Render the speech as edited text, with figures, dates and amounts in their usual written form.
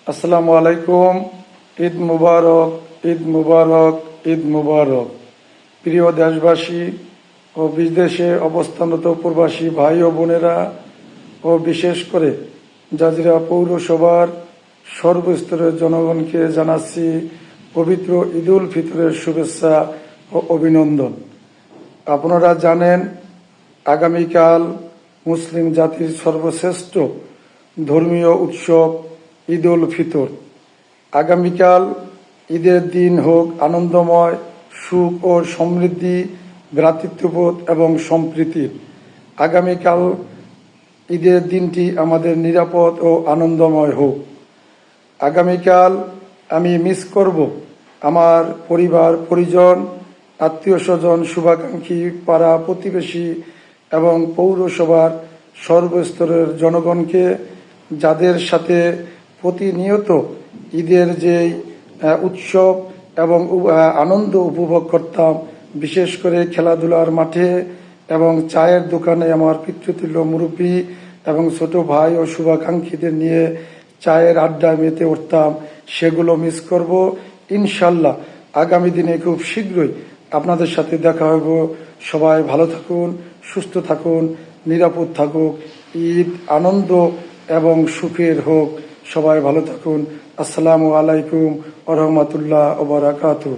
আসসালামু আলাইকুম। ঈদ মুবারক, ঈদ মুবারক, ঈদ মুবারক। প্রিয় দেশবাসী ও বিদেশে অবস্থানরত প্রবাসী ভাই ও বোনেরা ও বিশেষ করে জাজিরা পৌরসভার সর্বস্তরের জনগণকে জানাচ্ছি পবিত্র ঈদ উল ফিতরের শুভেচ্ছা ও অভিনন্দন। আপনারা জানেন, আগামীকাল মুসলিম জাতির সর্বশ্রেষ্ঠ ধর্মীয় উৎসব ঈদ উল ফিতর। আগামীকাল ঈদের দিন হোক আনন্দময়, সুখ ও সমৃদ্ধি, ভ্রাতৃত্ববোধ এবং সম্প্রীতির। আগামীকাল ঈদের দিনটি আমাদের নিরাপদ ও আনন্দময় হোক। আগামীকাল আমি মিস করব আমার পরিবার পরিজন, আত্মীয় স্বজন, শুভাকাঙ্ক্ষী, পাড়া প্রতিবেশী এবং পৌরসভার সর্বস্তরের জনগণকে, যাদের সাথে প্রতিনিয়ত ঈদের যে উৎসব এবং আনন্দ উপভোগ করতাম, বিশেষ করে খেলাধুলার মাঠে এবং চায়ের দোকানে আমার পিতৃতুল্য মুরব্বী এবং ছোট ভাই ও শুভাকাঙ্ক্ষীদের নিয়ে চায়ের আড্ডায় মেতে উঠতাম, সেগুলো মিস করব। ইনশাল্লাহ আগামী দিনে খুব শীঘ্রই আপনাদের সাথে দেখা হইব। সবাই ভালো থাকুন, সুস্থ থাকুন, নিরাপদ থাকুক। ঈদ আনন্দ এবং সুখের হোক। সবাই ভালো থাকুন। আসসালামু আলাইকুম ওয়া রাহমাতুল্লাহি ওয়া বারাকাতুহু।